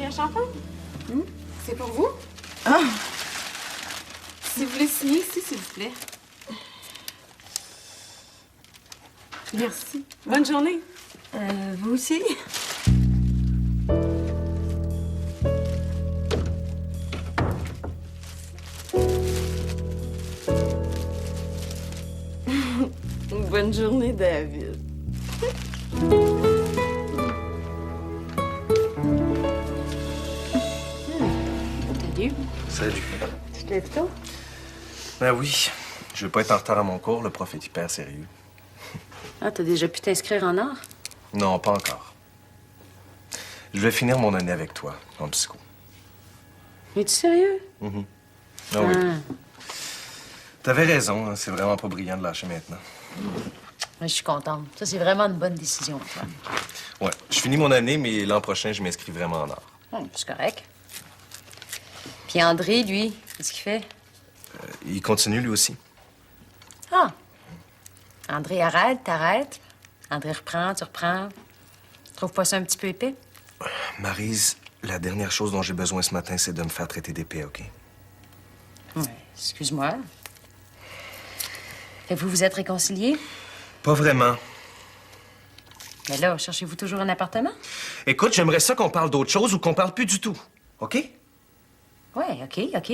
à champagne? C'est pour vous? Ah! Si vous voulez signer ici, s'il vous plaît. Merci. Bonne journée. Vous aussi? Bonne journée, David. Salut. Salut. Tu te lèves tôt? Ben oui. Je veux pas être en retard à mon cours. Le prof est hyper sérieux. Ah, t'as déjà pu t'inscrire en art? Non, pas encore. Je vais finir mon année avec toi, en psycho. Es-tu sérieux? Ah oui. T'avais raison, hein, c'est vraiment pas brillant de lâcher maintenant. Je suis contente. Ça, c'est vraiment une bonne décision, toi. Ouais, je finis mon année, mais l'an prochain, je m'inscris vraiment en art. C'est correct. Puis André, lui, qu'est-ce qu'il fait? Il continue lui aussi. Ah! André arrête, t'arrêtes. André reprend, tu reprends. Trouves pas ça un petit peu épais? Maryse, la dernière chose dont j'ai besoin ce matin, c'est de me faire traiter d'épée, OK? Ouais, excuse-moi. Et vous vous êtes réconciliés? Pas vraiment. Mais là, cherchez-vous toujours un appartement? Écoute, j'aimerais ça qu'on parle d'autre chose ou qu'on parle plus du tout, OK? Ouais, OK.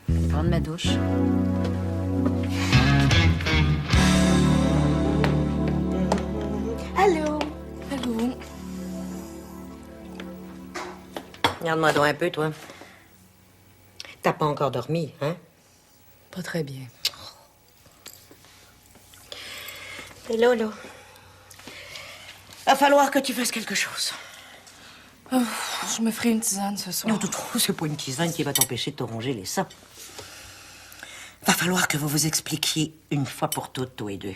Je vais prendre ma douche. Allô? Allô? Regarde-moi donc un peu, toi. T'as pas encore dormi, hein? Pas très bien. Et là, va falloir que tu fasses quelque chose. Oh, je me ferai une tisane ce soir. Non, c'est pas une tisane qui va t'empêcher de te ronger les seins. Va falloir que vous vous expliquiez une fois pour toutes, tous les deux.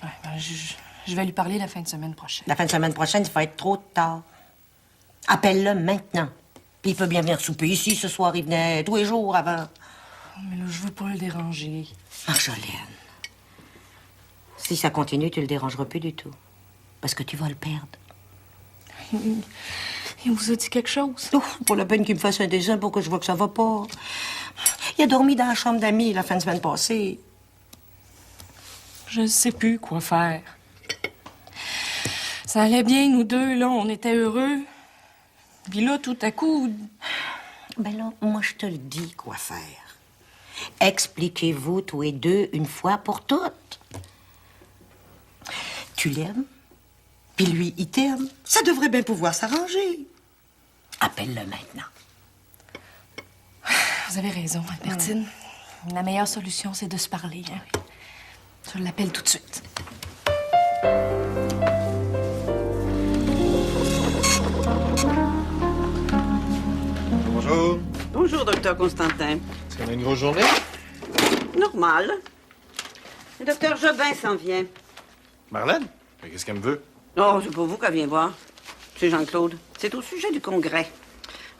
Ouais, ben, je vais lui parler la fin de semaine prochaine. La fin de semaine prochaine, il va être trop tard. Appelle-le maintenant. Puis il peut bien venir souper ici ce soir. Il venait tous les jours avant. Oh, mais là, je veux pas le déranger. Marjolaine, si ça continue, tu le dérangeras plus du tout. Parce que tu vas le perdre. Il vous a dit quelque chose? Oh, pas la peine qu'il me fasse un dessin pour que je vois que ça va pas. Il a dormi dans la chambre d'amis la fin de semaine passée. Je sais plus quoi faire. Ça allait bien, nous deux, là. On était heureux. Puis là, tout à coup... Ben là, moi, je te le dis quoi faire. Expliquez-vous tous les deux une fois pour toutes. Tu l'aimes, puis lui, il t'aime. Ça devrait bien pouvoir s'arranger. Appelle-le maintenant. Vous avez raison, Albertine. La meilleure solution, c'est de se parler. Hein? Je l'appelle tout de suite. Bonjour. Bonjour, docteur Constantin. Est-ce qu'on a une grosse journée? Normal. Le docteur Jobin s'en vient. Marlène? Mais qu'est-ce qu'elle me veut? Oh, c'est pas vous qu'elle vient voir. C'est Jean-Claude. C'est au sujet du congrès.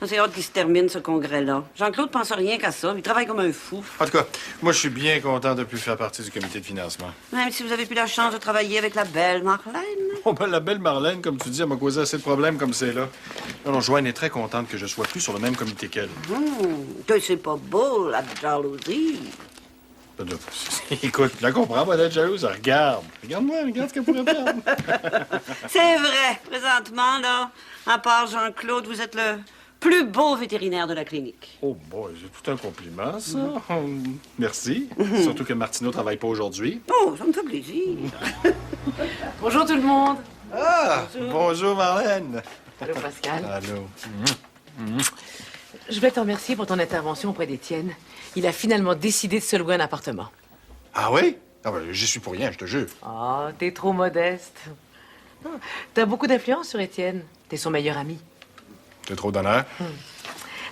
C'est hâte qu'il se termine, ce congrès-là. Jean-Claude pense rien qu'à ça. Il travaille comme un fou. En tout cas, moi, je suis bien content de plus faire partie du comité de financement. Même si vous avez plus la chance de travailler avec la belle Marlène. Oh, ben, la belle Marlène, comme tu dis, elle m'a causé assez de problèmes comme c'est là. Non, Joanne est très contente que je sois plus sur le même comité qu'elle. Que c'est pas beau, la jalousie. Écoute, je la comprends, moi, d'être jalouse. Regarde. Regarde-moi, regarde ce qu'elle pourrait faire. C'est vrai. Présentement, là, à part Jean-Claude, vous êtes le plus beau vétérinaire de la clinique. Oh, boy, c'est tout un compliment, ça. Merci. Surtout que Martineau travaille pas aujourd'hui. Oh, ça me fait plaisir. Bonjour tout le monde. Ah! Bonjour, Marlène. Allô, Pascal. Allô. Je voulais te remercier pour ton intervention auprès d'Étienne. Il a finalement décidé de se louer un appartement. Ah oui? Ah ben, j'y suis pour rien, je te jure. Oh, t'es trop modeste. T'as beaucoup d'influence sur Étienne. T'es son meilleur ami. T'es trop d'honneur.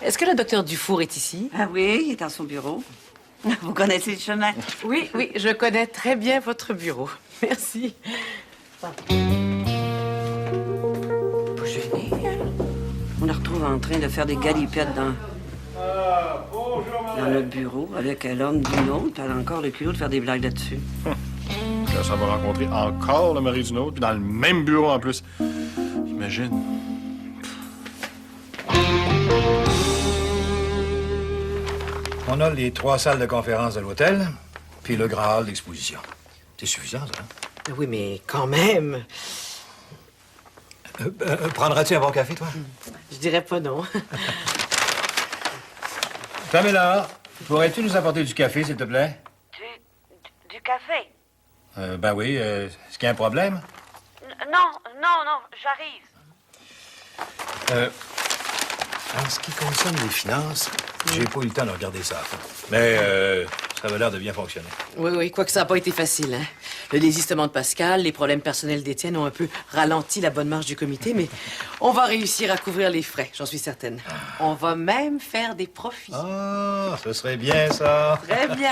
Est-ce que le docteur Dufour est ici? Ah oui, il est dans son bureau. Vous connaissez le chemin? Oui, je connais très bien votre bureau. Merci. Pas gêné, hein? On la retrouve en train de faire des galipettes dans notre bureau avec l'homme d'une autre. Elle a encore le culot de faire des blagues là-dessus. Là, ça va rencontrer encore le mari d'une autre, puis dans le même bureau en plus. Imagine. On a les 3 salles de conférence de l'hôtel, puis le grand hall d'exposition. C'est suffisant, ça, hein? Oui, mais quand même. Prendras-tu un bon café, toi? Je dirais pas non. Pamela, pourrais-tu nous apporter du café, s'il te plaît? Du café? Ben oui. Est-ce qu'il y a un problème? Non, j'arrive. En ce qui concerne les finances, j'ai pas eu le temps de regarder ça. Mais ça avait l'air de bien fonctionner. Oui, quoique ça n'a pas été facile, hein. Le désistement de Pascal, les problèmes personnels d'Étienne ont un peu ralenti la bonne marche du comité, mais on va réussir à couvrir les frais, j'en suis certaine. On va même faire des profits. Ah, ce serait bien, ça. Très bien.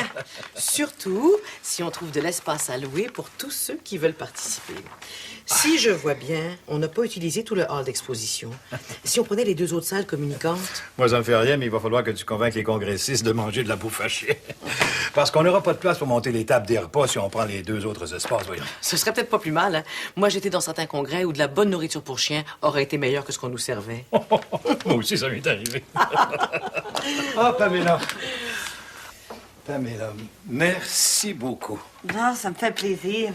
Surtout si on trouve de l'espace à louer pour tous ceux qui veulent participer. Si je vois bien, on n'a pas utilisé tout le hall d'exposition. Si on prenait les 2 autres salles communicantes... Moi, ça me fait rien, mais il va falloir que tu convainques les congressistes de manger de la bouffe hachée. Parce qu'on n'aura pas de place pour monter les tables des repas si on prend les 2 autres espaces, voyons. Ce serait peut-être pas plus mal, hein. Moi, j'étais dans certains congrès où de la bonne nourriture pour chiens aurait été meilleure que ce qu'on nous servait. Moi aussi, ça m'est arrivé. Ah, Pamela. Pamela, merci beaucoup. Non, ça me fait plaisir.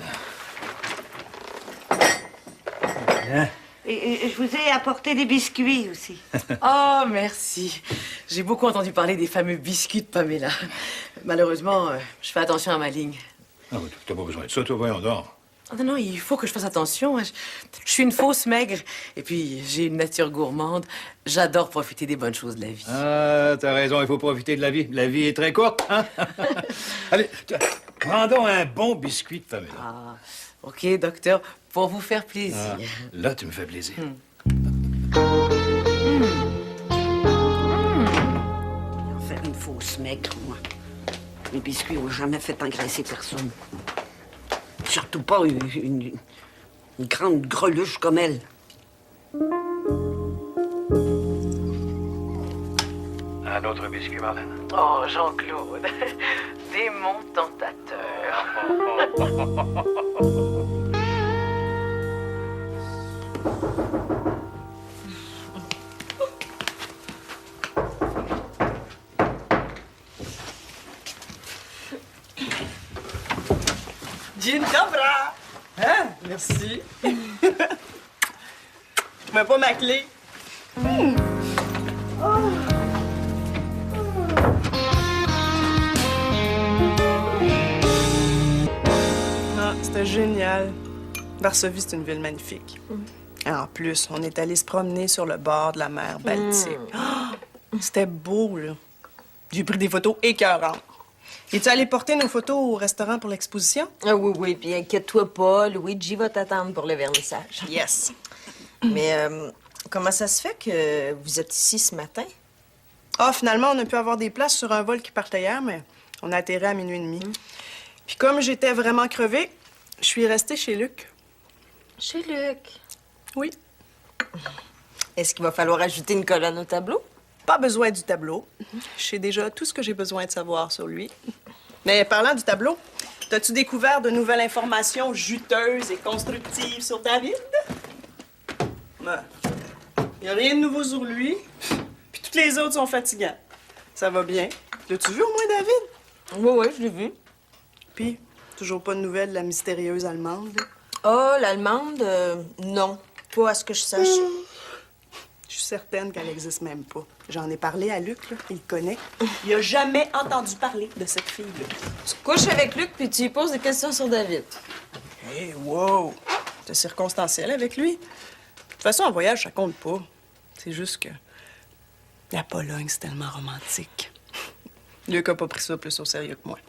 Hein? Et je vous ai apporté des biscuits aussi. Oh, merci. J'ai beaucoup entendu parler des fameux biscuits de Pamela. Malheureusement, je fais attention à ma ligne. Ah oui, t'as pas besoin de ça, toi, voyons donc. Oh, non, il faut que je fasse attention. Je suis une fausse maigre. Et puis, j'ai une nature gourmande. J'adore profiter des bonnes choses de la vie. Ah, t'as raison, il faut profiter de la vie. La vie est très courte, hein? Allez, prends donc un bon biscuit de Pamela. Ah, OK, docteur, pour vous faire plaisir. Ah, là, tu me fais plaisir. En fait, une fausse maigre, moi. Les biscuits ont jamais fait engraisser personne. Surtout pas une grande greluche comme elle. Un autre biscuit, Marlène? Oh, Jean-Claude, démon tentateur. Gin Cabra! Hein? Merci. Je trouvais pas ma clé. Ah, c'était génial. Varsovie, c'est une ville magnifique. Et en plus, on est allé se promener sur le bord de la mer Baltique. Ah, c'était beau, là. J'ai pris des photos écœurantes. Es-tu allé porter nos photos au restaurant pour l'exposition? Ah oui, puis inquiète-toi pas, Luigi va t'attendre pour le vernissage. Yes. Mais comment ça se fait que vous êtes ici ce matin? Ah, finalement, on a pu avoir des places sur un vol qui partait hier, mais on a atterri à 00h30. Puis comme j'étais vraiment crevée, je suis restée chez Luc. Chez Luc? Oui. Est-ce qu'il va falloir ajouter une colonne au tableau? Pas besoin du tableau. Je sais déjà tout ce que j'ai besoin de savoir sur lui. Mais parlant du tableau, t'as-tu découvert de nouvelles informations juteuses et constructives sur David? Ben, y a rien de nouveau sur lui. Puis toutes les autres sont fatigants. Ça va bien. L'as-tu vu au moins, David? Oui, je l'ai vu. Puis, toujours pas de nouvelles de la mystérieuse Allemande? Oh, l'Allemande? Non. Pas à ce que je sache. Je suis certaine qu'elle n'existe même pas. J'en ai parlé à Luc, là. Il le connaît. Il a jamais entendu parler de cette fille-là. Tu couches avec Luc puis tu lui poses des questions sur David. Hé, wow! C'est circonstanciel avec lui. De toute façon, en voyage, ça compte pas. C'est juste que la Pologne, c'est tellement romantique. Luc a pas pris ça plus au sérieux que moi.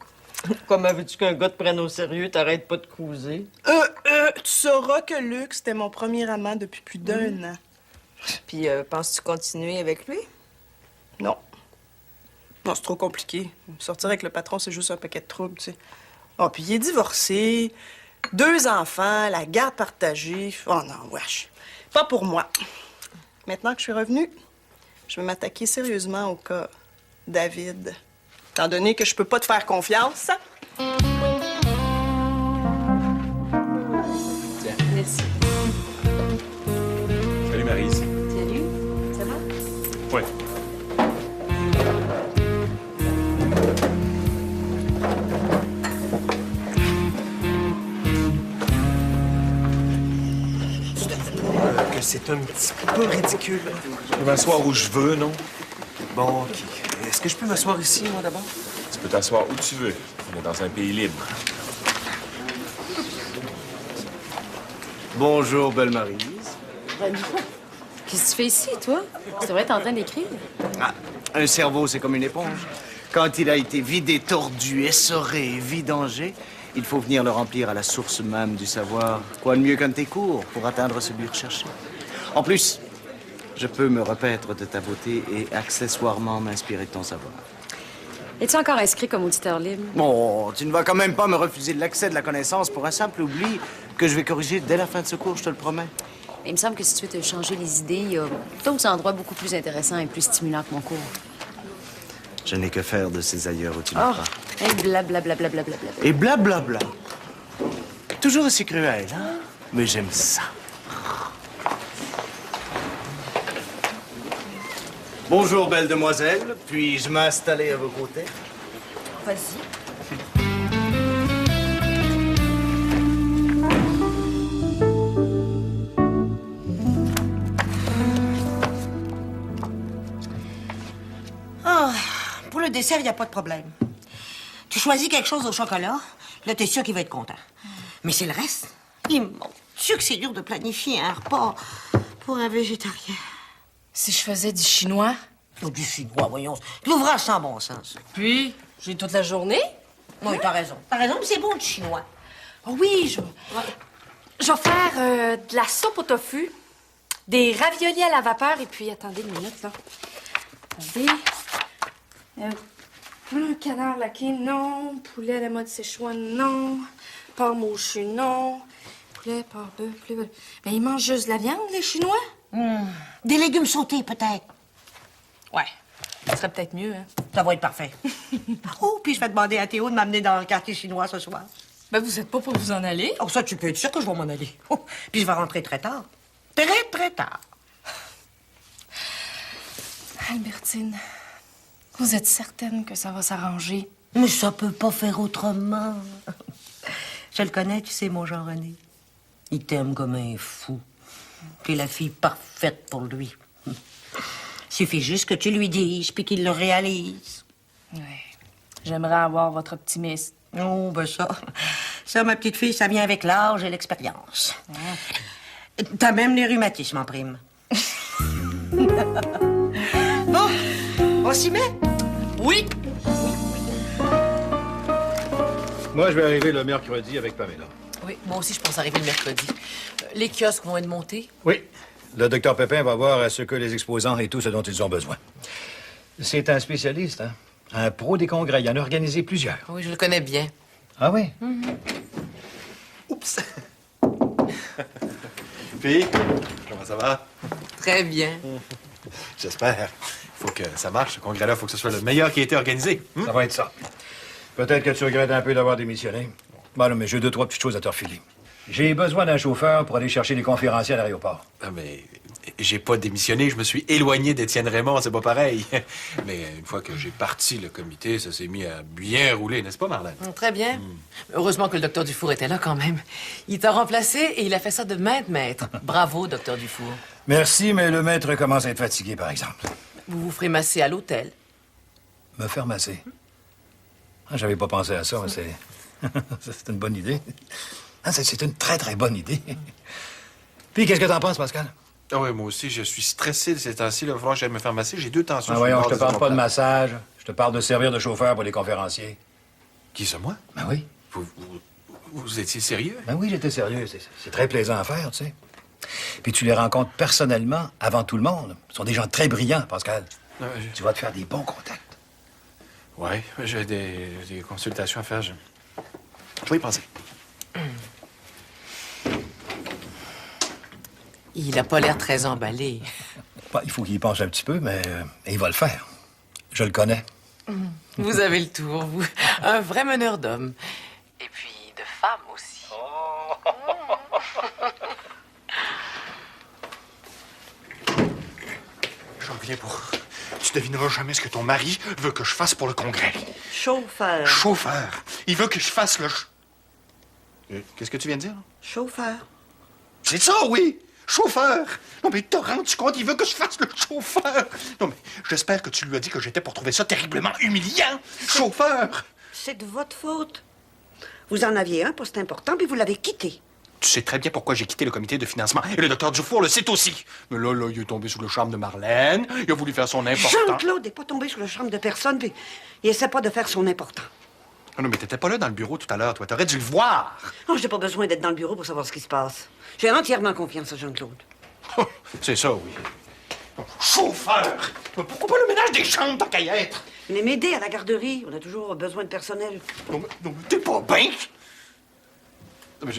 Comment veux-tu qu'un gars te prenne au sérieux? T'arrêtes pas de cruiser. Tu sauras que Luc, c'était mon premier amant depuis plus d'1 an. Puis, penses-tu continuer avec lui? Non. Non, c'est trop compliqué. Sortir avec le patron, c'est juste un paquet de troubles, tu sais. Oh, puis il est divorcé, 2 enfants, la garde partagée. Oh non, wesh. Pas pour moi. Maintenant que je suis revenue, je vais m'attaquer sérieusement au cas David. Étant donné que je peux pas te faire confiance. Tiens. Merci. Salut, Maryse. Salut. Ça va? Oui. Que c'est un petit peu ridicule. Je peux m'asseoir où je veux, non? Bon, OK. Est-ce que je peux m'asseoir ici, moi, d'abord? Tu peux t'asseoir où tu veux. On est dans un pays libre. Bonjour, belle Maryse. Qu'est-ce que tu fais ici, toi? Tu devrais être en train d'écrire. Ah, un cerveau, c'est comme une éponge. Quand il a été vidé, tordu, essoré, vidangé, il faut venir le remplir à la source même du savoir. Quoi de mieux qu'un de tes cours pour atteindre celui recherché? En plus, je peux me repaître de ta beauté et accessoirement m'inspirer de ton savoir. Es-tu encore inscrit comme auditeur libre? Bon, tu ne vas quand même pas me refuser l'accès de la connaissance pour un simple oubli que je vais corriger dès la fin de ce cours, je te le promets. Il me semble que si tu veux te changer les idées, il y a d'autres endroits beaucoup plus intéressants et plus stimulants que mon cours. Je n'ai que faire de ces ailleurs où tu me Oh, crois. et blablabla. Et blablabla. Toujours aussi cruel, hein? Mais j'aime ça. Bonjour, belle demoiselle. Puis-je m'installer à vos côtés? Vas-y. Ah, pour le dessert, il n'y a pas de problème. Tu choisis quelque chose au chocolat, là, t'es sûr qu'il va être content. Mais c'est le reste. Il mon Dieu que c'est dur de planifier un repas pour un végétarien. Si je faisais du chinois? Oh, du chinois, voyons. L'ouvrage sans bon sens. Puis, j'ai toute la journée. Oui, t'as raison. T'as raison, mais c'est bon, du chinois. Oh oui, je vais faire de la soupe au tofu, des raviolis à la vapeur, et puis, attendez une minute, là. Attendez. Un canard laqué, non. Poulet à la mode séchois, non. Porc mouchu, non. Poulet, porc, bœuf, poulet... Mais ils mangent juste de la viande, les Chinois? Des légumes sautés, peut-être. Ouais. Ça serait peut-être mieux, hein. Ça va être parfait. Oh, puis je vais demander à Théo de m'amener dans le quartier chinois ce soir. Ben, vous êtes pas pour vous en aller? Oh, ça, tu peux être sûr que je vais m'en aller. Oh, puis je vais rentrer très tard. Très, très tard. Albertine, vous êtes certaine que ça va s'arranger? Mais ça peut pas faire autrement. Je le connais, tu sais, mon Jean-René. Il t'aime comme un fou. T'es la fille parfaite pour lui. Suffit juste que tu lui dises, puis qu'il le réalise. Oui. J'aimerais avoir votre optimisme. Oh, ben ça, ma petite fille, ça vient avec l'âge et l'expérience. T'as même les rhumatismes en prime. Bon, on s'y met? Oui. Moi, je vais arriver le mercredi avec Pamela. Oui, moi aussi, je pense arriver le mercredi. Les kiosques vont être montés. Oui. Le docteur Pépin va voir à ce que les exposants aient tout ce dont ils ont besoin. C'est un spécialiste, hein? Un pro des congrès. Il en a organisé plusieurs. Oui, je le connais bien. Ah oui? Oups! Puis, comment ça va? Très bien. J'espère. Il faut que ça marche, ce congrès-là. Il faut que ce soit le meilleur qui ait été organisé. Ça va être ça. Peut-être que tu regrettes un peu d'avoir démissionné. Bon, non, mais j'ai 2, 3 petites choses à te refiler. J'ai besoin d'un chauffeur pour aller chercher les conférenciers à l'aéroport. Ah, mais j'ai pas démissionné. Je me suis éloigné d'Étienne Raymond. C'est pas pareil. Mais une fois que j'ai parti le comité, ça s'est mis à bien rouler, n'est-ce pas, Marlène? Très bien. Heureusement que le docteur Dufour était là quand même. Il t'a remplacé et il a fait ça de main de maître. Bravo, docteur Dufour. Merci, mais le maître commence à être fatigué, par exemple. Vous vous ferez masser à l'hôtel. Me faire masser? Ah, j'avais pas pensé à ça, mais c'est... c'est une bonne idée. Ah, c'est une très, très bonne idée. Puis, qu'est-ce que t'en penses, Pascal? Ah oui, moi aussi, je suis stressé de ces temps-ci. Il va falloir que j'aille me faire masser. J'ai 2 tensions. Ah, sur voyons, le je bord te parle des pas de omoplates. massage. Je te parle de servir de chauffeur pour les conférenciers. Qui, ça, moi? Ben oui. Vous étiez sérieux? Ben oui, j'étais sérieux. C'est très plaisant à faire, tu sais. Puis tu les rencontres personnellement, avant tout le monde. Ce sont des gens très brillants, Pascal. Tu vas te faire des bons contacts. Oui, j'ai des consultations à faire. Je vais y penser. Il a pas l'air très emballé. Ben, il faut qu'il y pense un petit peu, mais il va le faire. Je le connais. Vous avez le tour, vous. Un vrai meneur d'hommes. Et puis de femmes aussi. J'en reviens pour Tu devineras jamais ce que ton mari veut que je fasse pour le congrès. Chauffeur. Chauffeur. Il veut que je fasse le... Qu'est-ce que tu viens de dire? Chauffeur. C'est ça, oui! Chauffeur! Non, mais te rends-tu compte? Il veut que je fasse le chauffeur! Non, mais j'espère que tu lui as dit que j'étais pour trouver ça terriblement humiliant! Chauffeur! C'est de votre faute. Vous en aviez un poste important, puis vous l'avez quitté. Tu sais très bien pourquoi j'ai quitté le comité de financement. Et le docteur Dufour le sait aussi. Mais là, il est tombé sous le charme de Marlène. Il a voulu faire son important. Jean-Claude n'est pas tombé sous le charme de personne, puis il essaie pas de faire son important. Ah non, mais t'étais pas là dans le bureau tout à l'heure, toi. T'aurais dû le voir. Oh, j'ai pas besoin d'être dans le bureau pour savoir ce qui se passe. J'ai entièrement confiance à Jean-Claude. Oh, c'est ça, oui. Chauffeur! Mais pourquoi pas le ménage des chambres, tant qu'à y être? Venez m'aider à la garderie. On a toujours besoin de personnel. Non, mais t'es pas bien?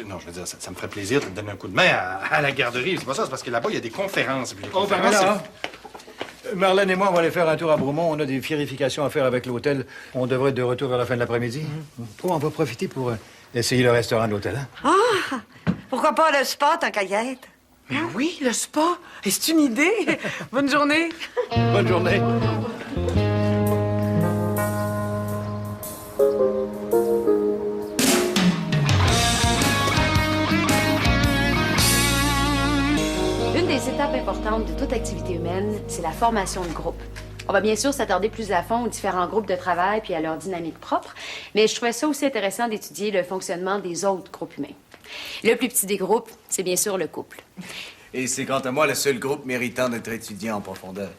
Non, je veux dire, ça me ferait plaisir de te donner un coup de main à la garderie. C'est pas ça, c'est parce que là-bas, il y a des conférences. Puis les conférences, Marlène et moi, on va aller faire un tour à Bromont. On a des vérifications à faire avec l'hôtel. On devrait être de retour vers la fin de l'après-midi. On va profiter pour essayer le restaurant de l'hôtel. Hein? Ah! Pourquoi pas le spa, tant qu'à y être? Mais oui, le spa. Et c'est une idée. Bonne journée. Bonne journée. Une des étapes importantes de toute activité humaine, c'est la formation de groupe. On va bien sûr s'attarder plus à fond aux différents groupes de travail puis à leur dynamique propre, mais je trouvais ça aussi intéressant d'étudier le fonctionnement des autres groupes humains. Le plus petit des groupes, c'est bien sûr le couple. Et c'est quant à moi le seul groupe méritant d'être étudié en profondeur.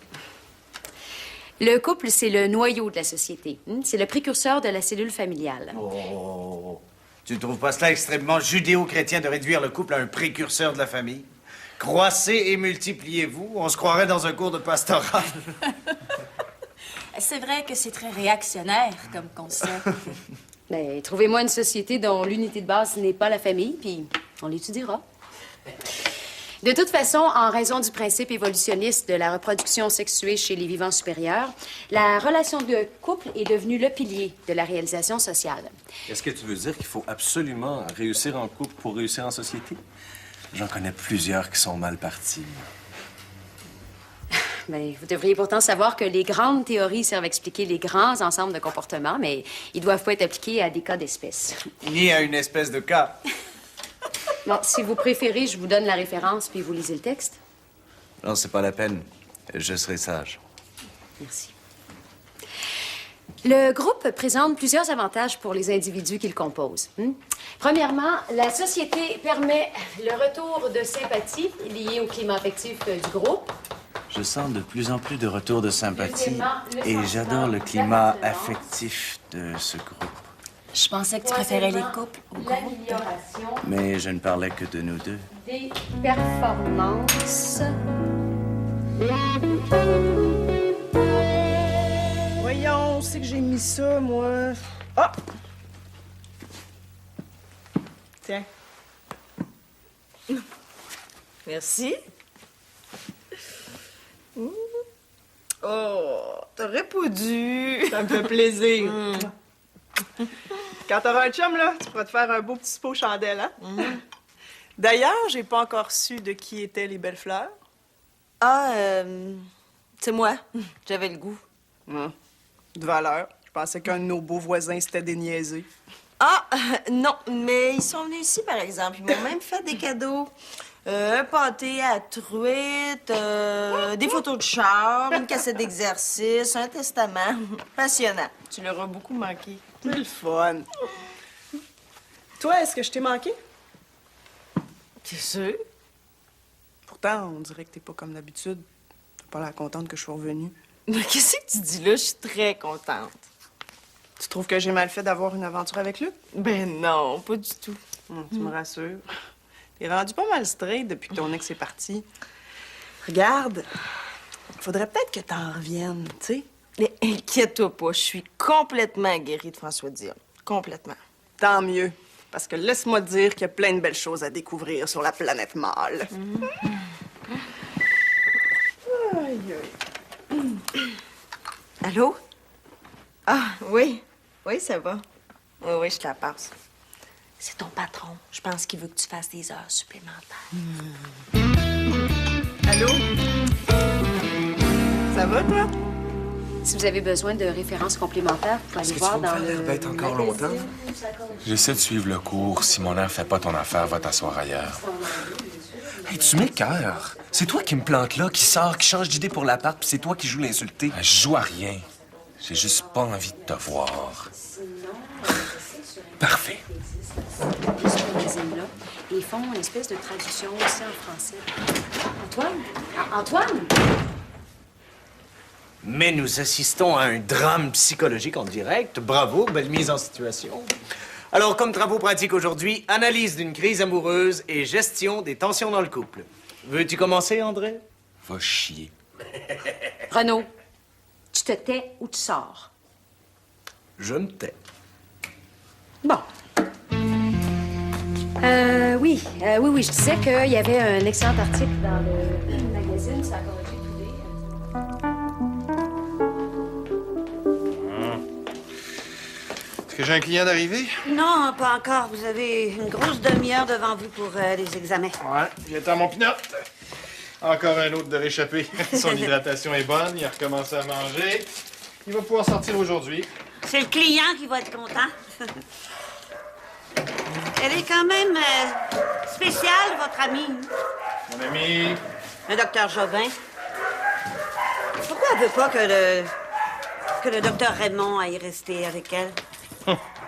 Le couple, c'est le noyau de la société. C'est le précurseur de la cellule familiale. Oh, tu ne trouves pas cela extrêmement judéo-chrétien de réduire le couple à un précurseur de la famille? Croissez et multipliez-vous, on se croirait dans un cours de pastoral. C'est vrai que c'est très réactionnaire comme concept. Ben, trouvez-moi une société dont l'unité de base n'est pas la famille, puis on l'étudiera. De toute façon, en raison du principe évolutionniste de la reproduction sexuée chez les vivants supérieurs, la relation de couple est devenue le pilier de la réalisation sociale. Est-ce que tu veux dire qu'il faut absolument réussir en couple pour réussir en société? J'en connais plusieurs qui sont mal partis. Bien, vous devriez pourtant savoir que les grandes théories servent à expliquer les grands ensembles de comportements, mais ils doivent pas être appliqués à des cas d'espèce. Ni à une espèce de cas. Bon, si vous préférez, je vous donne la référence, puis vous lisez le texte. Non, c'est pas la peine. Je serai sage. Merci. Le groupe présente plusieurs avantages pour les individus qui le composent. Premièrement, la société permet le retour de sympathie lié au climat affectif du groupe. Je sens de plus en plus de retours de sympathie Deuxièmement, le et sentiment j'adore le climat d'appartenance. affectif de ce groupe. Je pensais que tu préférais les couples au groupe. L'amélioration Mais je ne parlais que de nous deux. des performances. Voyons, c'est que j'ai mis ça, moi. Ah! Tiens. Merci. Oh, t'aurais pas dû. Ça me fait plaisir. Quand t'auras un chum, là, tu pourras te faire un beau petit pot chandelle, hein? D'ailleurs, j'ai pas encore su de qui étaient les belles fleurs. Ah, c'est moi. J'avais le goût. De valeur. Je pensais qu'un de nos beaux voisins s'était déniaisé. Ah, non, mais ils sont venus ici, par exemple. Ils m'ont même fait des cadeaux. Un pâté à truite, des photos de char, une cassette d'exercice, un testament. Passionnant. Tu leur as beaucoup manqué. C'est le fun. Toi, est-ce que je t'ai manqué? C'est sûr. Pourtant, on dirait que t'es pas comme d'habitude. T'as pas l'air contente que je sois revenue. Mais qu'est-ce que tu dis là? Je suis très contente. Tu trouves que j'ai mal fait d'avoir une aventure avec Luc? Ben non, pas du tout. Tu me rassures. T'es rendu pas mal straight depuis que ton ex est parti. Regarde, faudrait peut-être que t'en reviennes, tu sais. Mais inquiète-toi pas, je suis complètement guérie de François Dion. Complètement. Tant mieux. Parce que laisse-moi te dire qu'il y a plein de belles choses à découvrir sur la planète mâle. Aïe, aïe. Allô? Ah, oui. Oui, ça va. Oui, oui, je te la passe. C'est ton patron. Je pense qu'il veut que tu fasses des heures supplémentaires. Allô? Ça va, toi? Si vous avez besoin de références complémentaires, vous pouvez aller voir dans le... bête encore longtemps? J'essaie de suivre le cours. Si mon air fait pas ton affaire, va t'asseoir ailleurs. Hey, tu m'écœures. C'est toi qui me plante là, qui sort, qui change d'idée pour l'appart, puis c'est toi qui joues l'insulté. Je joue à rien. J'ai juste pas envie de te voir. Parfait. Et ils font une espèce de traduction aussi en français. Antoine? Antoine? Mais nous assistons à un drame psychologique en direct. Bravo, belle mise en situation. Alors, comme travaux pratiques aujourd'hui, analyse d'une crise amoureuse et gestion des tensions dans le couple. Veux-tu commencer, André? Va chier. Renaud, tu te tais ou tu sors? Je me tais. Bon. Oui, je disais qu'il y avait un excellent article dans le magazine Psychology Today. Est-ce que j'ai un client d'arrivée? Non, pas encore. Vous avez une grosse demi-heure devant vous pour les examens. Ouais, viens-t'en, mon pinot. Encore un autre de réchappé. Son hydratation est bonne, il a recommencé à manger. Il va pouvoir sortir aujourd'hui. C'est le client qui va être content. Elle est quand même spéciale, votre amie. Mon ami. Le docteur Jobin. Pourquoi elle veut pas que le docteur Raymond aille rester avec elle?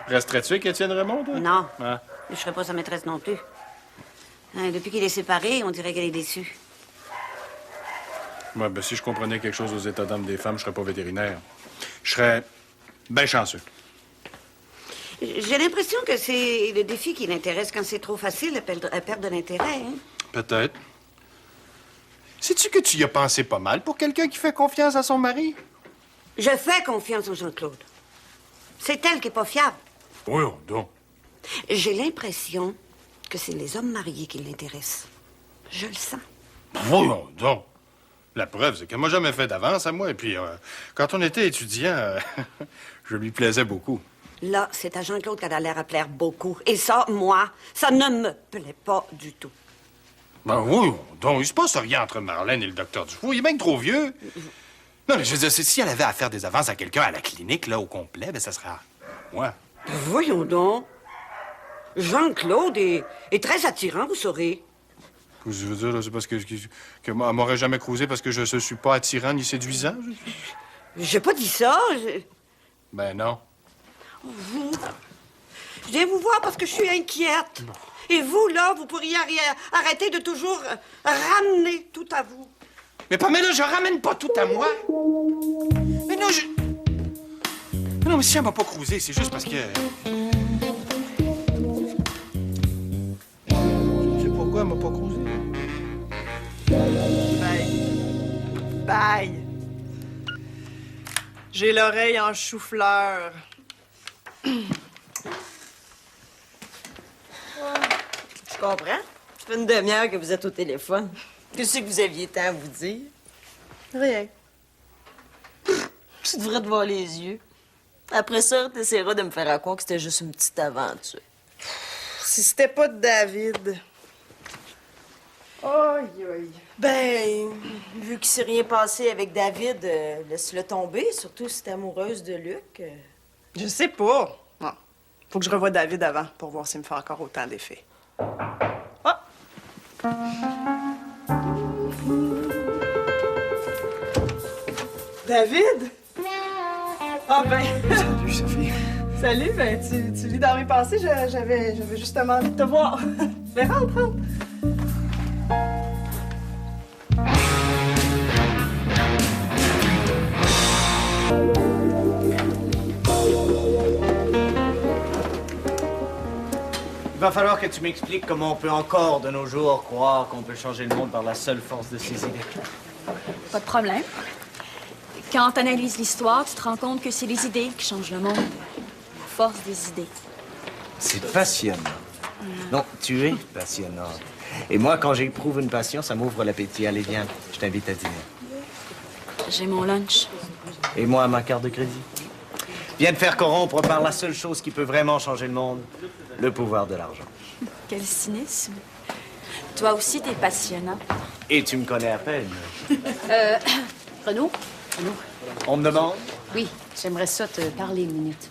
Resterais-tu avec Étienne Raymond, toi? Non. Ah. Je serais pas sa maîtresse non plus. Hein, depuis qu'il est séparé, on dirait qu'elle est déçue. Ouais, ben, si je comprenais quelque chose aux états d'âme des femmes, je serais pas vétérinaire. Je serais bien chanceux. J'ai l'impression que c'est le défi qui l'intéresse. Quand c'est trop facile, elle perd de l'intérêt. Hein? Peut-être. Sais-tu que tu y as pensé pas mal pour quelqu'un qui fait confiance à son mari? Je fais confiance à Jean-Claude. C'est elle qui est pas fiable. Oui, donc. J'ai l'impression que c'est les hommes mariés qui l'intéressent. Je le sens. Voyons donc. La preuve, c'est qu'elle m'a jamais fait d'avance à moi. Et puis, quand on était étudiant, je lui plaisais beaucoup. Là, c'est à Jean-Claude qu'elle a l'air à plaire beaucoup. Et ça, moi, ça ne me plaît pas du tout. Ben oui, donc, il se passe rien entre Marlène et le docteur Dufour. Il est bien trop vieux. Non, mais je veux dire, si elle avait à faire des avances à quelqu'un à la clinique, là, au complet, ben ça serait à moi. Voyons donc. Jean-Claude est très attirant, vous saurez. Je veux dire, là, c'est parce que elle m'aurait jamais cruisé parce que je ne suis pas attirant ni séduisant. J'ai pas dit ça. Ben non. Vous. Je viens vous voir parce que je suis inquiète. Et vous, là, vous pourriez arrêter de toujours ramener tout à vous. Mais Pamela, je ramène pas tout à moi. Mais non, Mais non, mais si elle m'a pas cruisé, c'est juste parce que... Je sais pourquoi elle m'a pas cruisé. Bye. Bye. J'ai l'oreille en chou-fleur. Je comprends. Ça fait une demi-heure que vous êtes au téléphone. Qu'est-ce que vous aviez temps à vous dire? Rien. Tu devrais te voir les yeux. Après ça, t'essaieras de me faire croire que c'était juste une petite aventure. Si c'était pas de David. Aïe, aïe. Ben, vu qu'il s'est rien passé avec David, laisse-le tomber, surtout si t'es amoureuse de Luc. Je sais pas. Non. Faut que je revoie David avant pour voir s'il me fait encore autant d'effets. Ah! David? Ah ben... Salut, Sophie. Salut, ben tu lis dans mes pensées, j'avais justement envie de te voir. Ben rentre. Il va falloir que tu m'expliques comment on peut encore, de nos jours, croire qu'on peut changer le monde par la seule force de ses idées. Pas de problème. Quand tu analyses l'histoire, tu te rends compte que c'est les idées qui changent le monde. La force des idées. C'est passionnant. Non, tu es passionnante. Et moi, quand j'éprouve une passion, ça m'ouvre l'appétit. Allez, viens, je t'invite à dîner. J'ai mon lunch. Et moi, ma carte de crédit. Viens te faire corrompre par la seule chose qui peut vraiment changer le monde, le pouvoir de l'argent. Quel cynisme. Toi aussi, t'es passionnant. Et tu me connais à peine. Renaud? On me demande? Oui, j'aimerais ça te parler une minute.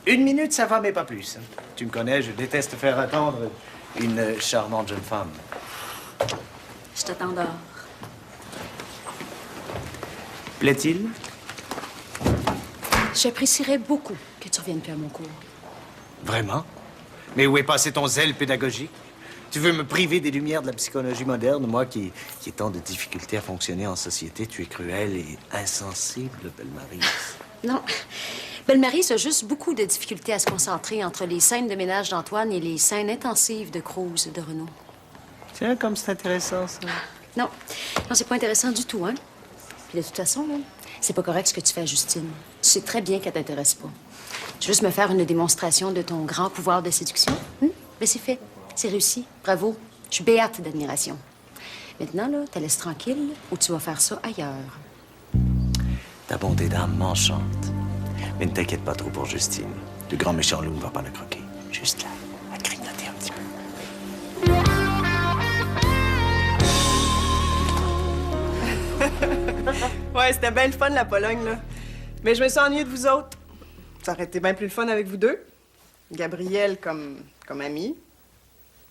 1 minute, ça va, mais pas plus. Tu me connais, je déteste faire attendre une charmante jeune femme. Je t'attends dehors. Plaît-il? J'apprécierais beaucoup que tu reviennes plus à mon cours. Vraiment? Mais où est passé ton zèle pédagogique? Tu veux me priver des lumières de la psychologie moderne, moi qui ai tant de difficultés à fonctionner en société? Tu es cruelle et insensible, Belle-Marie. Non. Belle-Marie a juste beaucoup de difficultés à se concentrer entre les scènes de ménage d'Antoine et les scènes intensives de Cruz et de Renaud. Tiens, comme c'est intéressant, ça. Non, c'est pas intéressant du tout, hein? Puis de toute façon, là, c'est pas correct ce que tu fais à Justine. Tu sais très bien qu'elle t'intéresse pas. Tu veux juste me faire une démonstration de ton grand pouvoir de séduction? Ben c'est fait. C'est réussi. Bravo. Je suis béate d'admiration. Maintenant, là, te laisse tranquille ou tu vas faire ça ailleurs. Ta bonté d'âme m'enchante. Mais ne t'inquiète pas trop pour Justine. Le grand méchant loup ne va pas la croquer. Juste là, à grignoter un petit peu. Ouais, c'était bien le fun, la Pologne, là. Mais je me suis ennuyée de vous autres. Ça aurait été bien plus le fun avec vous deux. Gabriel comme ami.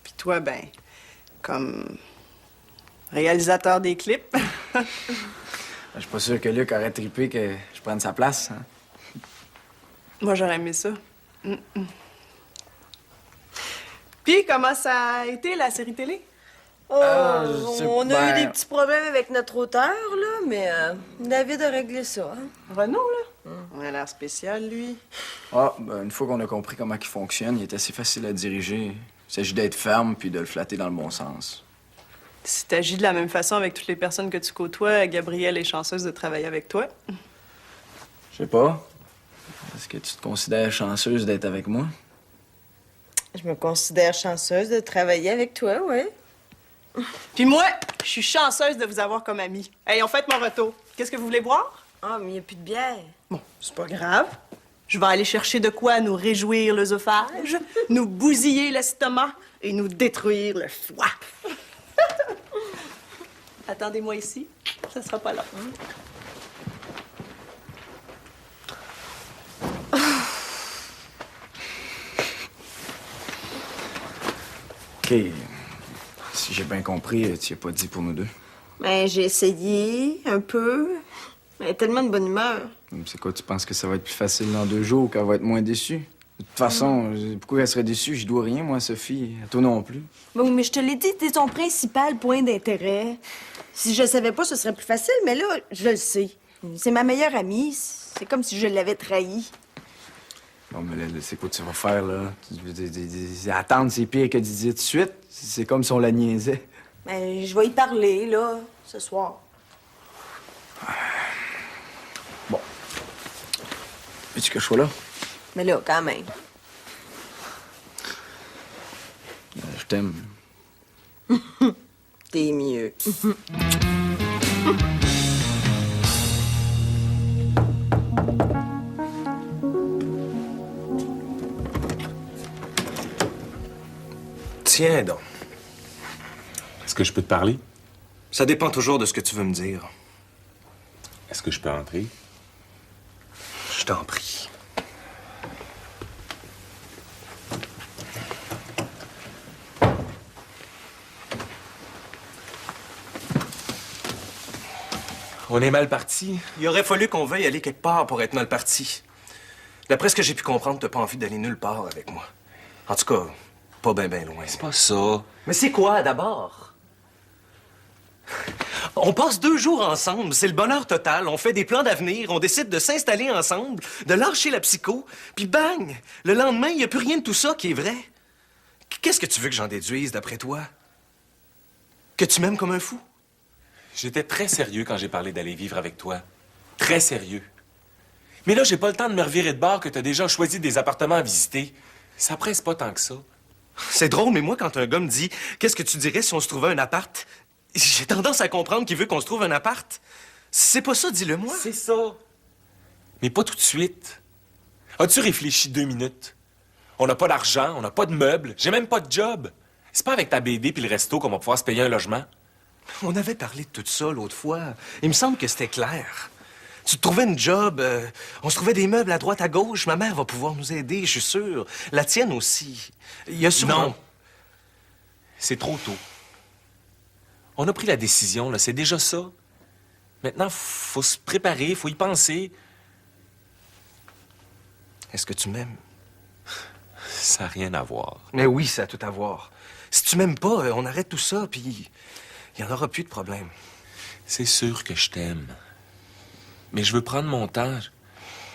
Puis toi, ben, comme réalisateur des clips. Je suis pas sûr que Luc aurait trippé que je prenne sa place. Hein? Moi, j'aurais aimé ça. Puis, comment ça a été, la série télé? On a eu des petits problèmes avec notre auteur, là, mais David a réglé ça. Hein? Renaud, là? On a l'air spécial, lui. Ah, ben, une fois qu'on a compris comment il fonctionne, il est assez facile à diriger. Il s'agit d'être ferme puis de le flatter dans le bon sens. Si t'agis de la même façon avec toutes les personnes que tu côtoies, Gabrielle est chanceuse de travailler avec toi. Je sais pas. Est-ce que tu te considères chanceuse d'être avec moi? Je me considère chanceuse de travailler avec toi, oui. Puis moi, je suis chanceuse de vous avoir comme amie. Hey, on fête mon retour. Qu'est-ce que vous voulez boire? Ah, mais il n'y a plus de bière. Bon, c'est pas grave. Je vais aller chercher de quoi nous réjouir l'œsophage, nous bousiller l'estomac et nous détruire le foie. Attendez-moi ici. Ça sera pas long. OK. Si j'ai bien compris, tu y as pas dit pour nous deux. Ben, j'ai essayé un peu. Elle est tellement de bonne humeur. C'est quoi, tu penses que ça va être plus facile dans 2 jours, qu'elle va être moins déçue? De toute façon, pourquoi elle serait déçue? Je dois rien, moi, à Sophie. À toi non plus. Bon, mais je te l'ai dit, t'es son principal point d'intérêt. Si je le savais pas, ce serait plus facile, mais là, je le sais. C'est ma meilleure amie. C'est comme si je l'avais trahi. Bon, mais là, c'est quoi tu vas faire, là? Attendre, c'est pire que de dire tout de suite. C'est comme si on la niaisait. Ben, je vais y parler, là, ce soir. Bon. Veux-tu que je sois là? Mais là, quand même. Je t'aime. T'es mieux. Tiens donc. Est-ce que je peux te parler? Ça dépend toujours de ce que tu veux me dire. Est-ce que je peux entrer? Je t'en prie. On est mal parti. Il aurait fallu qu'on veuille aller quelque part pour être mal parti. D'après ce que j'ai pu comprendre, t'as pas envie d'aller nulle part avec moi. En tout cas, pas ben loin. C'est pas ça. Mais c'est quoi, d'abord? On passe 2 jours ensemble, c'est le bonheur total. On fait des plans d'avenir, on décide de s'installer ensemble, de lâcher la psycho, puis bang! Le lendemain, il n'y a plus rien de tout ça qui est vrai. Qu'est-ce que tu veux que j'en déduise, d'après toi? Que tu m'aimes comme un fou? J'étais très sérieux quand j'ai parlé d'aller vivre avec toi. Très sérieux. Mais là, j'ai pas le temps de me revirer de bord que t'as déjà choisi des appartements à visiter. Ça presse pas tant que ça. C'est drôle, mais moi, quand un gars me dit « Qu'est-ce que tu dirais si on se trouvait un appart? » J'ai tendance à comprendre qu'il veut qu'on se trouve un appart. C'est pas ça, dis-le-moi. C'est ça. Mais pas tout de suite. As-tu réfléchi 2 minutes? On n'a pas d'argent, on n'a pas de meubles, j'ai même pas de job. C'est pas avec ta BD puis le resto qu'on va pouvoir se payer un logement. On avait parlé de tout ça l'autre fois. Il me semble que c'était clair. Tu te trouvais une job, on se trouvait des meubles à droite, à gauche. Ma mère va pouvoir nous aider, je suis sûr. La tienne aussi. Il y a sûrement... Non. C'est trop tôt. On a pris la décision, là. C'est déjà ça. Maintenant, faut se préparer, faut y penser. Est-ce que tu m'aimes? Ça n'a rien à voir. Mais oui, ça a tout à voir. Si tu m'aimes pas, on arrête tout ça, puis il y en aura plus de problème. C'est sûr que je t'aime. Mais je veux prendre mon temps.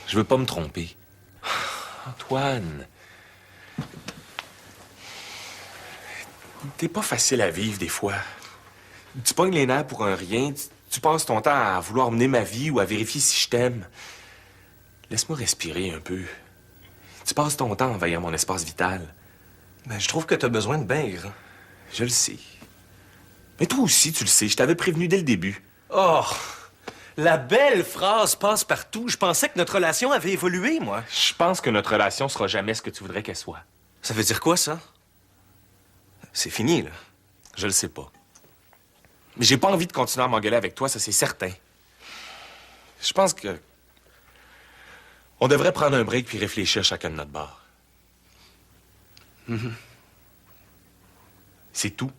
Je veux pas me tromper. Antoine, t'es pas facile à vivre des fois. Tu pognes les nerfs pour un rien. Tu passes ton temps à vouloir mener ma vie ou à vérifier si je t'aime. Laisse-moi respirer un peu. Tu passes ton temps à envahir mon espace vital. Mais je trouve que t'as besoin de baigre. Je le sais. Mais toi aussi, tu le sais. Je t'avais prévenu dès le début. Oh! La belle phrase passe partout. Je pensais que notre relation avait évolué, moi. Je pense que notre relation sera jamais ce que tu voudrais qu'elle soit. Ça veut dire quoi, ça? C'est fini, là. Je le sais pas. Mais j'ai pas envie de continuer à m'engueuler avec toi, ça c'est certain. Je pense que... on devrait prendre un break puis réfléchir chacun de notre bord. C'est tout.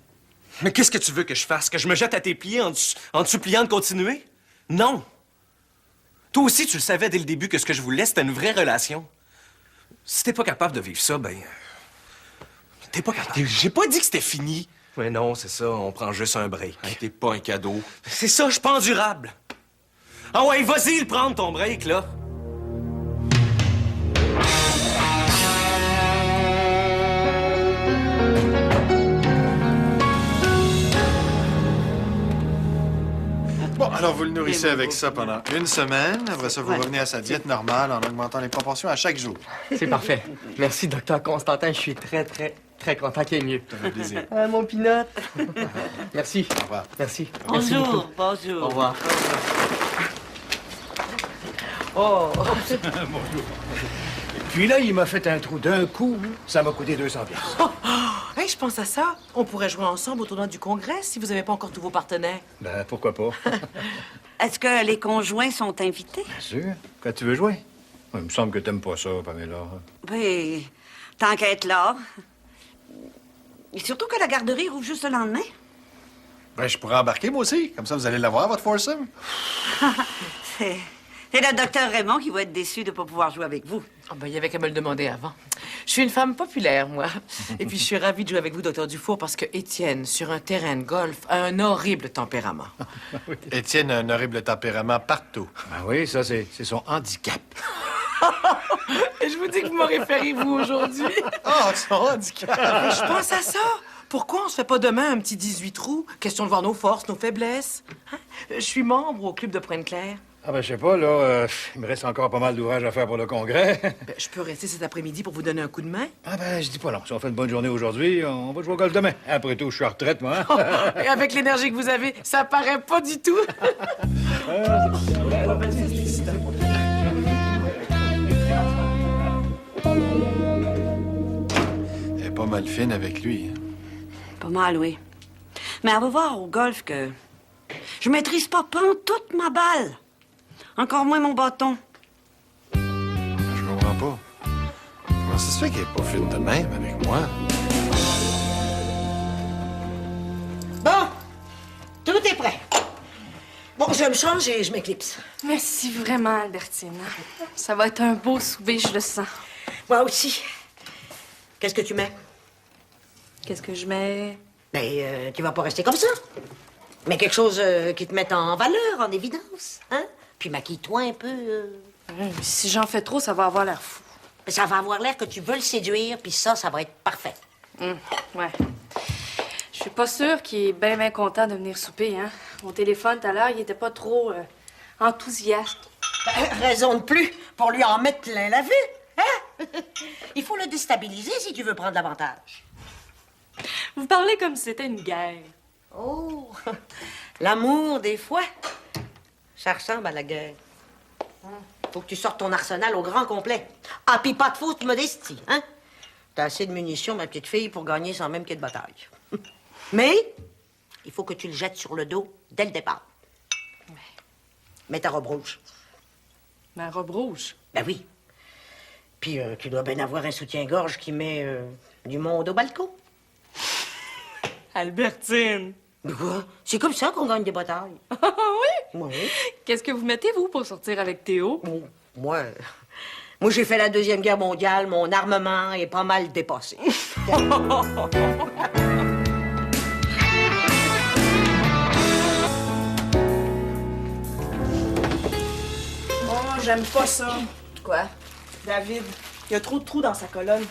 Mais qu'est-ce que tu veux que je fasse? Que je me jette à tes pieds en te suppliant de continuer? Non! Toi aussi, tu le savais dès le début que ce que je voulais, c'était une vraie relation. Si t'es pas capable de vivre ça, ben... t'es pas capable. J'ai pas dit que c'était fini. Mais non, c'est ça, on prend juste un break. Hey, t'es pas un cadeau. C'est ça, je suis pas endurable. Ah ouais, vas-y le prendre, ton break, là. Bon, alors vous le nourrissez avec ça pendant une semaine. Après ça, vous revenez à sa diète normale en augmentant les proportions à chaque jour. C'est parfait. Merci, docteur Constantin. Je suis très content qu'il y ait mieux. Ça fait plaisir. Ah, mon pinot. Merci. Au revoir. Merci. Merci Bonjour, beaucoup. bonjour. Au revoir. Oh. Bonjour. Puis là, il m'a fait un trou d'un coup. Ça m'a coûté 200 pièces. Hey, je pense à ça. On pourrait jouer ensemble au tournoi du Congrès si vous n'avez pas encore tous vos partenaires. Ben, pourquoi pas? Est-ce que les conjoints sont invités? Bien sûr. Quand tu veux jouer. Il me semble que t'aimes pas ça, Pamela. Ben, tant qu'à être là. Et surtout que la garderie rouvre juste le lendemain. Ben, je pourrais embarquer, moi aussi. Comme ça, vous allez l'avoir, votre foursome. C'est le docteur Raymond qui va être déçu de ne pas pouvoir jouer avec vous. Oh, ben, il y avait qu'à me le demander avant. Je suis une femme populaire, moi. Et puis, je suis ravie de jouer avec vous, docteur Dufour, parce que Étienne, sur un terrain de golf, a un horrible tempérament. Étienne a un horrible tempérament partout. Ben oui, ça, c'est son handicap. Et je vous dis que vous m'aurez fait rire, vous, aujourd'hui. Oh, son handicap! Mais je pense à ça. Pourquoi on se fait pas demain un petit 18 trous? Question de voir nos forces, nos faiblesses. Hein? Je suis membre au club de Pointe-Claire. Ah ben, je sais pas, là, il me reste encore pas mal d'ouvrages à faire pour le congrès. Ben, je peux rester cet après-midi pour vous donner un coup de main? Ah ben, je dis pas non. Si on fait une bonne journée aujourd'hui, on va jouer au golf demain. Après tout, je suis en retraite, moi. Hein? Et avec l'énergie que vous avez, ça paraît pas du tout. Elle est pas mal fine avec lui. Hein? Pas mal, oui. Mais elle va voir au golf que je maîtrise pas toute ma balle. Encore moins mon bâton. Je comprends pas. Comment ça se fait qu'elle est pas fine de même avec moi? Bon, tout est prêt. Bon, je me change et je m'éclipse. Merci vraiment, Albertine. Ça va être un beau souper, je le sens. Moi aussi. Qu'est-ce que tu mets? Qu'est-ce que je mets? Ben, tu vas pas rester comme ça. Mais quelque chose qui te mette en valeur, en évidence, hein? Puis maquille-toi un peu. Si j'en fais trop, ça va avoir l'air fou. Ça va avoir l'air que tu veux le séduire, puis ça va être parfait. Ouais. Je suis pas sûre qu'il est bien content de venir souper, hein. Au téléphone, tout à l'heure, il était pas trop enthousiaste. Ben, raison de plus pour lui en mettre plein la vue, hein? Il faut le déstabiliser si tu veux prendre l'avantage. Vous parlez comme si c'était une guerre. Oh, l'amour, des fois, ça ressemble à la guerre. Faut que tu sortes ton arsenal au grand complet. Ah, puis pas de fausse modestie, hein? T'as assez de munitions, ma petite fille, pour gagner sans même qu'il y ait de bataille. Mais il faut que tu le jettes sur le dos dès le départ. Mets ta robe rouge. Ma robe rouge. Ben oui. Puis tu dois bien avoir un soutien-gorge qui met du monde au balcon. Albertine! Quoi? C'est comme ça qu'on gagne des batailles. Oui? Oui. Qu'est-ce que vous mettez, vous, pour sortir avec Théo? Moi, j'ai fait la Deuxième Guerre mondiale. Mon armement est pas mal dépassé. Oh, j'aime pas ça. Quoi? David, il y a trop de trous dans sa colonne.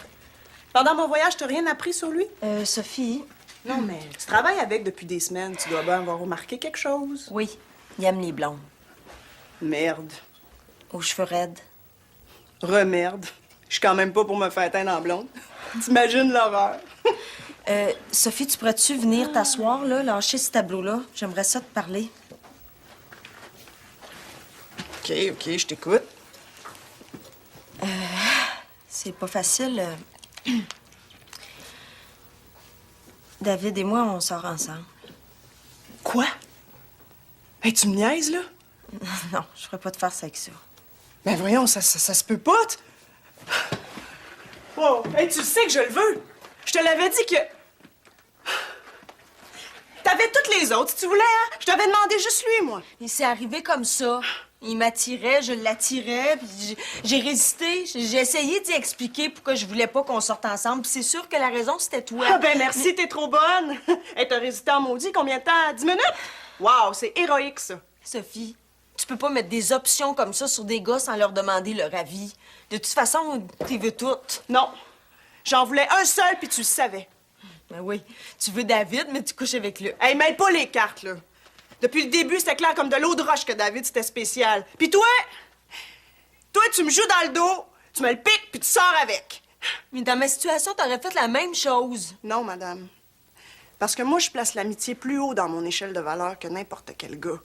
Pendant mon voyage, t'as rien appris sur lui? Sophie? Non, mais tu travailles avec depuis des semaines. Tu dois bien avoir remarqué quelque chose. Oui, il aime les blondes. Merde. Aux cheveux raides. Remerde. Je suis quand même pas pour me faire teindre en blonde. T'imagines l'horreur. Sophie, tu pourrais-tu venir t'asseoir, là, lâcher ce tableau-là? J'aimerais ça te parler. OK, je t'écoute. C'est pas facile. David et moi, on sort ensemble. Quoi? Hey, tu me niaises, là? Non, je ferais pas de farce avec ça. Ben voyons, ça se peut pas. Wow! Hey, tu sais que je le veux! Je te l'avais dit que... T'avais toutes les autres, si tu voulais, hein? Je t'avais demandé juste lui, moi. Et c'est arrivé comme ça. Il m'attirait, je l'attirais, puis j'ai résisté. J'ai essayé d'y expliquer pourquoi je voulais pas qu'on sorte ensemble. Puis c'est sûr que la raison, c'était toi. Ah ben merci, t'es trop bonne. Hey, t'as résisté en maudit combien de temps? 10 minutes? Wow, c'est héroïque, ça. Sophie, tu peux pas mettre des options comme ça sur des gars sans leur demander leur avis. De toute façon, t'y veux toutes. Non. J'en voulais un seul, puis tu le savais. Ben oui, tu veux David, mais tu couches avec lui. Hey, mêle pas les cartes, là. Depuis le début, c'était clair comme de l'eau de roche que David, c'était spécial. Puis toi, tu me joues dans le dos, tu me le piques, puis tu sors avec. Mais dans ma situation, t'aurais fait la même chose. Non, madame. Parce que moi, je place l'amitié plus haut dans mon échelle de valeur que n'importe quel gars.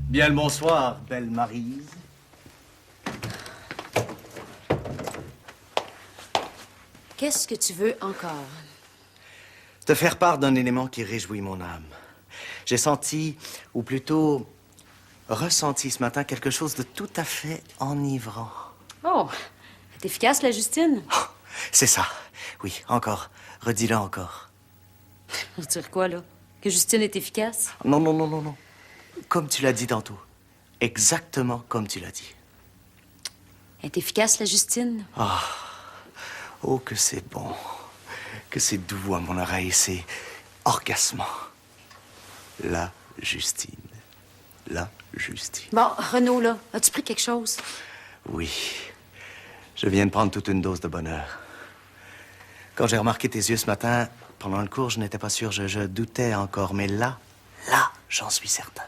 Bien le bonsoir, belle Maryse. Qu'est-ce que tu veux encore? Te faire part d'un élément qui réjouit mon âme. J'ai senti, ou plutôt ressenti ce matin quelque chose de tout à fait enivrant. Oh, c'est efficace, la Justine? Oh, c'est ça. Oui, encore. Redis-le encore. Pour dire quoi, là? Que Justine est efficace? Non, non, non, non, non. Comme tu l'as dit tantôt. Exactement comme tu l'as dit. Elle est efficace, la Justine? Ah. Oh, que c'est bon. Que c'est doux à mon oreille. C'est orgasmant. La Justine. La Justine. Bon, Renaud, là, as-tu pris quelque chose? Oui. Je viens de prendre toute une dose de bonheur. Quand j'ai remarqué tes yeux ce matin, pendant le cours, je n'étais pas sûr. Je doutais encore. Mais là, j'en suis certain.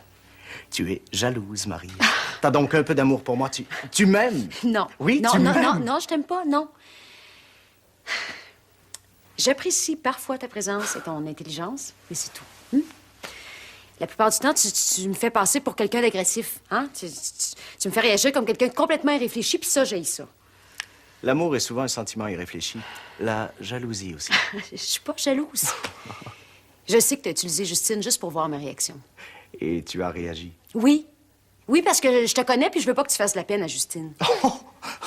Tu es jalouse, Marie. T'as donc un peu d'amour pour moi. Tu m'aimes? Non. Oui, non, tu non, m'aimes? non, non, je t'aime pas, non. J'apprécie parfois ta présence et ton intelligence, mais c'est tout. La plupart du temps, tu me fais passer pour quelqu'un d'agressif. Hein? Tu me fais réagir comme quelqu'un de complètement irréfléchi, puis ça, j'haïs ça. L'amour est souvent un sentiment irréfléchi. La jalousie aussi. Je suis pas jalouse. Je sais que tu as utilisé Justine juste pour voir ma réaction. Et tu as réagi. Oui. Oui, parce que je te connais, puis je veux pas que tu fasses de la peine à Justine.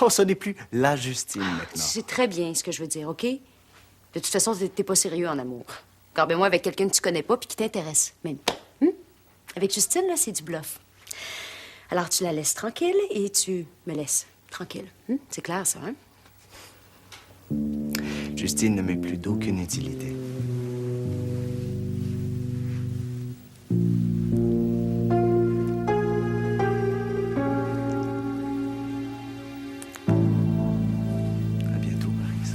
Oh, ce n'est plus la Justine maintenant. Tu sais très bien ce que je veux dire, OK? De toute façon, t'es pas sérieux en amour. Garde-moi avec quelqu'un que tu connais pas puis qui t'intéresse, même. Avec Justine, là, c'est du bluff. Alors, tu la laisses tranquille et tu me laisses tranquille. C'est clair, ça, hein? Justine ne m'est plus d'aucune utilité. À bientôt, Maryse.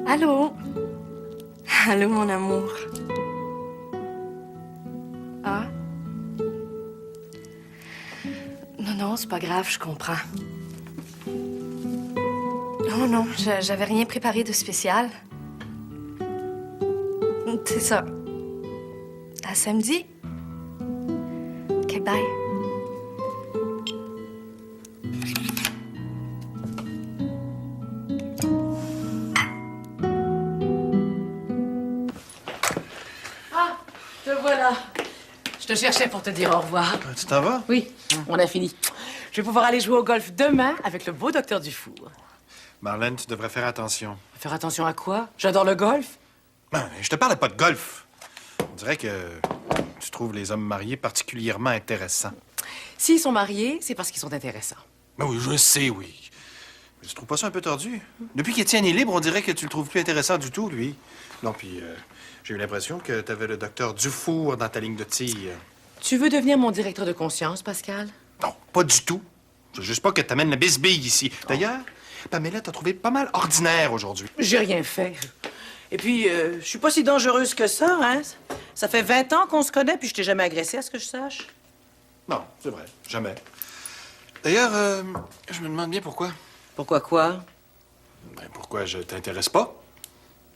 Allô? Allô, mon amour. Ah? Non, non, c'est pas grave, je comprends. Non, j'avais rien préparé de spécial. C'est ça. À samedi. OK, bye. Ah, te voilà. Je te cherchais pour te dire au revoir. Tu t'en vas? Oui, on a fini. Je vais pouvoir aller jouer au golf demain avec le beau docteur Dufour. Marlène, tu devrais faire attention. Faire attention à quoi? J'adore le golf. Ben, je te parlais pas de golf. On dirait que tu trouves les hommes mariés particulièrement intéressants. S'ils sont mariés, c'est parce qu'ils sont intéressants. Ben oui, je sais, oui. Mais tu trouves pas ça un peu tordu? Depuis qu'Étienne est libre, on dirait que tu le trouves plus intéressant du tout, lui. Non, puis j'ai eu l'impression que t'avais le docteur Dufour dans ta ligne de tir. Tu veux devenir mon directeur de conscience, Pascal? Non, pas du tout. Je veux juste pas que t'amènes la bisbille ici. D'ailleurs, Pamela t'a trouvé pas mal ordinaire aujourd'hui. J'ai rien fait. Et puis, je suis pas si dangereuse que ça, hein? Ça fait 20 ans qu'on se connaît, puis je t'ai jamais agressée, à ce que je sache. Non, c'est vrai, jamais. D'ailleurs, je me demande bien pourquoi. Pourquoi quoi? Ben, pourquoi je t'intéresse pas?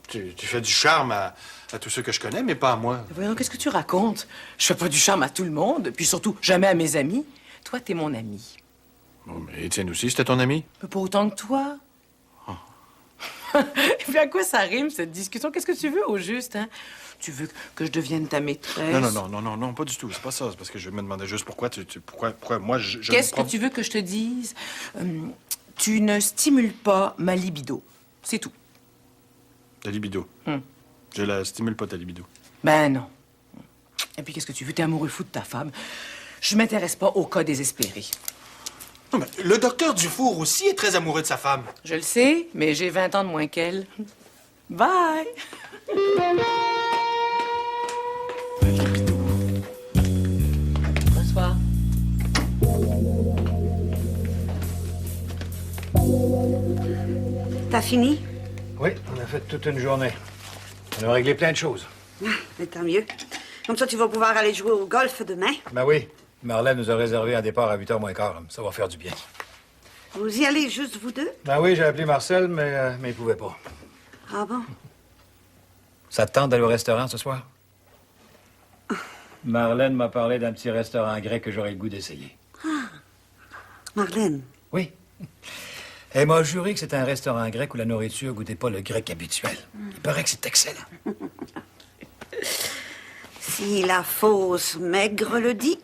Tu fais du charme à tous ceux que je connais, mais pas à moi. Voyons, qu'est-ce que tu racontes? Je fais pas du charme à tout le monde, puis surtout jamais à mes amis. Toi, t'es mon ami. Bon, mais Étienne aussi, c'était ton ami? Pas autant que toi. Et puis à quoi ça rime, cette discussion? Qu'est-ce que tu veux, au juste, hein? Tu veux que je devienne ta maîtresse? Non, pas du tout. C'est pas ça. C'est parce que je me demandais juste pourquoi pourquoi moi, je... Qu'est-ce que tu veux que je te dise? Tu ne stimules pas ma libido. C'est tout. Ta libido. Je la stimule pas, ta libido. Ben non. Et puis qu'est-ce que tu veux? T'es amoureux fou de ta femme. Je m'intéresse pas au cas désespéré. Non, mais le docteur Dufour aussi est très amoureux de sa femme. Je le sais, mais j'ai 20 ans de moins qu'elle. Bye! Bonsoir. T'as fini? Oui, on a fait toute une journée. On a réglé plein de choses. Mais tant mieux. Comme ça, tu vas pouvoir aller jouer au golf demain. Ben oui. Marlène nous a réservé un départ à 8h moins quart. Ça va faire du bien. Vous y allez juste vous deux? Ben oui, j'ai appelé Marcel, mais il pouvait pas. Ah bon? Ça te tente d'aller au restaurant ce soir? Marlène m'a parlé d'un petit restaurant grec que j'aurais le goût d'essayer. Ah. Marlène? Oui. Elle m'a juré que c'était un restaurant grec où la nourriture goûtait pas le grec habituel. Il paraît que c'est excellent. Si la fausse maigre le dit.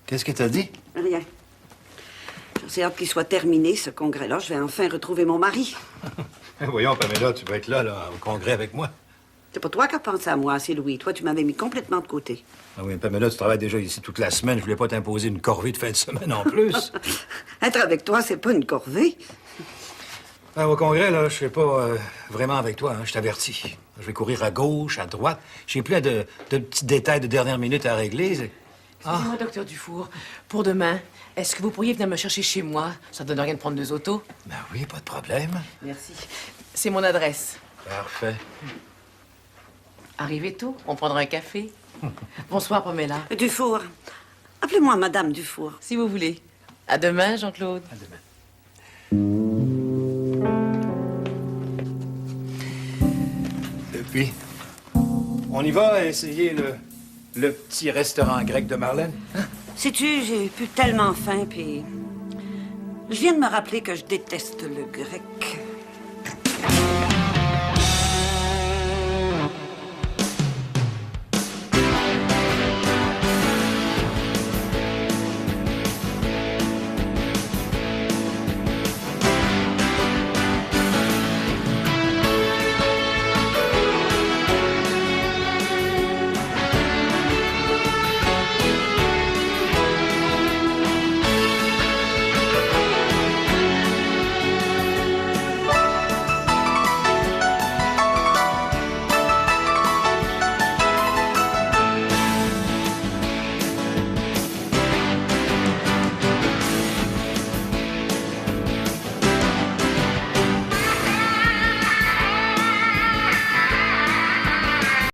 Qu'est-ce que t'as dit? Rien. J'ai hâte qu'il soit terminé, ce congrès-là. Je vais enfin retrouver mon mari. Voyons, Pamela, tu vas être là, au congrès avec moi. C'est pas toi qui as pensé à moi, c'est Louis. Toi, tu m'avais mis complètement de côté. Ah oui, Pamela, tu travailles déjà ici toute la semaine. Je voulais pas t'imposer une corvée de fin de semaine en plus. Être avec toi, c'est pas une corvée. Ben, au congrès, là, je serai pas vraiment avec toi, hein, je t'avertis. Je vais courir à gauche, à droite. J'ai plein de petits détails de dernière minute à régler. Excusez-moi, docteur Dufour. Pour demain, est-ce que vous pourriez venir me chercher chez moi? Ça ne donne rien de prendre 2 autos. Ben oui, pas de problème. Merci. C'est mon adresse. Parfait. Arrivez tôt, on prendra un café. Bonsoir, Pamela. Dufour. Appelez-moi Madame Dufour. Si vous voulez. À demain, Jean-Claude. À demain. Puis, on y va essayer le petit restaurant grec de Marlène? Sais-tu, j'ai plus tellement faim, puis... Je viens de me rappeler que je déteste le grec.